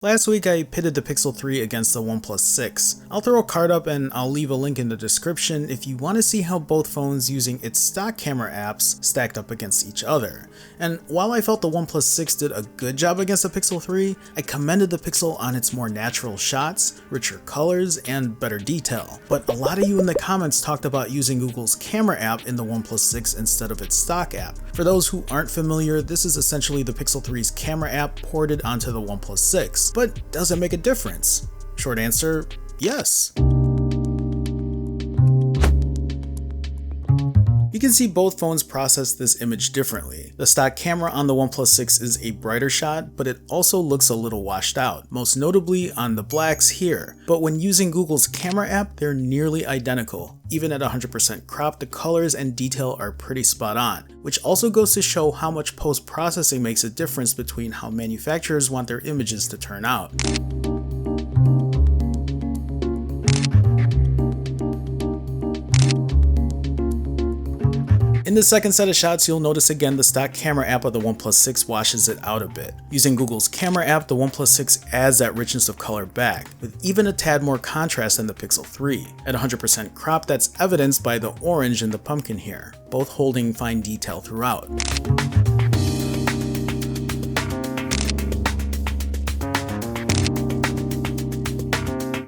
Last week I pitted the Pixel 3 against the OnePlus 6. I'll throw a card up and I'll leave a link in the description if you want to see how both phones using its stock camera apps stacked up against each other. And while I felt the OnePlus 6 did a good job against the Pixel 3, I commended the Pixel on its more natural shots, richer colors, and better detail. But a lot of you in the comments talked about using Google's camera app in the OnePlus 6 instead of its stock app. For those who aren't familiar, this is essentially the Pixel 3's camera app ported onto the OnePlus 6. But does it make a difference? Short answer, yes. You can see both phones process this image differently. The stock camera on the OnePlus 6 is a brighter shot, but it also looks a little washed out, most notably on the blacks here. But when using Google's camera app, they're nearly identical. Even at 100% crop, the colors and detail are pretty spot on, which also goes to show how much post-processing makes a difference between how manufacturers want their images to turn out. In the second set of shots, you'll notice again the stock camera app of the OnePlus 6 washes it out a bit. Using Google's camera app, the OnePlus 6 adds that richness of color back, with even a tad more contrast than the Pixel 3. At 100% crop, that's evidenced by the orange and the pumpkin here, both holding fine detail throughout.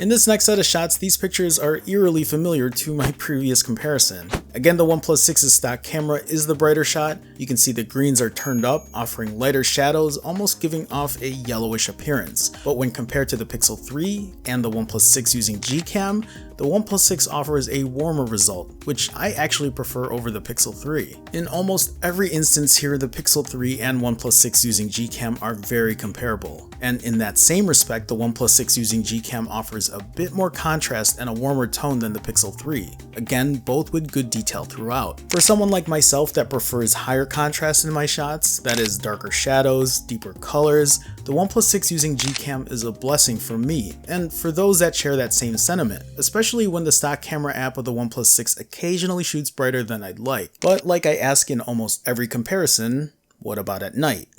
In this next set of shots, these pictures are eerily familiar to my previous comparison. Again, the OnePlus 6's stock camera is the brighter shot. You can see the greens are turned up, offering lighter shadows, almost giving off a yellowish appearance. But when compared to the Pixel 3 and the OnePlus 6 using Gcam, the OnePlus 6 offers a warmer result, which I actually prefer over the Pixel 3. In almost every instance here, the Pixel 3 and OnePlus 6 using Gcam are very comparable. And in that same respect, the OnePlus 6 using Gcam offers a bit more contrast and a warmer tone than the Pixel 3. Again, both with good detail throughout. For someone like myself that prefers higher contrast in my shots, that is darker shadows, deeper colors, the OnePlus 6 using Gcam is a blessing for me, and for those that share that same sentiment, especially when the stock camera app of the OnePlus 6 occasionally shoots brighter than I'd like. But like I ask in almost every comparison, what about at night?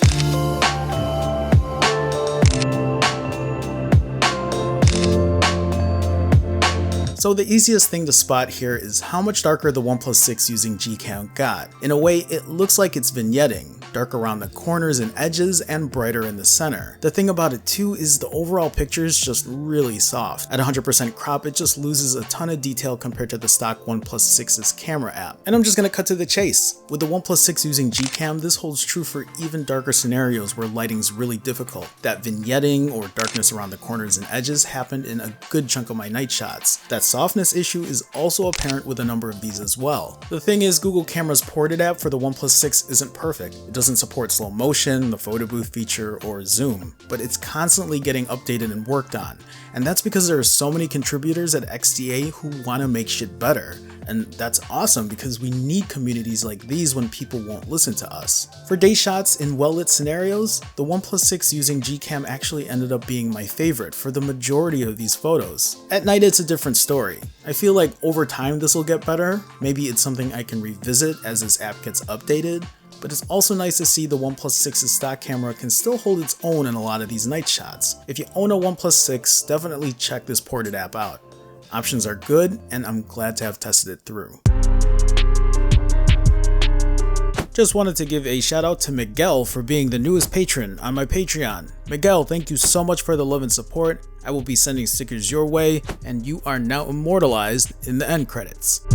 So the easiest thing to spot here is how much darker the OnePlus 6 using Gcam got. In a way, it looks like it's vignetting, dark around the corners and edges and brighter in the center. The thing about it too is the overall picture is just really soft. At 100% crop, it just loses a ton of detail compared to the stock OnePlus 6's camera app. And I'm just gonna cut to the chase. With the OnePlus 6 using Gcam, this holds true for even darker scenarios where lighting's really difficult. That vignetting or darkness around the corners and edges happened in a good chunk of my night shots. That softness issue is also apparent with a number of these as well. The thing is, Google Camera's ported app for the OnePlus 6 isn't perfect. It doesn't support slow motion, the photo booth feature, or zoom, but it's constantly getting updated and worked on. And that's because there are so many contributors at XDA who want to make shit better. And that's awesome because we need communities like these when people won't listen to us. For day shots in well-lit scenarios, the OnePlus 6 using Gcam actually ended up being my favorite for the majority of these photos. At night it's a different story. I feel like over time this will get better. Maybe it's something I can revisit as this app gets updated. But it's also nice to see the OnePlus 6's stock camera can still hold its own in a lot of these night shots. If you own a OnePlus 6, definitely check this ported app out. Options are good, and I'm glad to have tested it through. Just wanted to give a shout out to Miguel for being the newest patron on my Patreon. Miguel, thank you so much for the love and support. I will be sending stickers your way, and you are now immortalized in the end credits.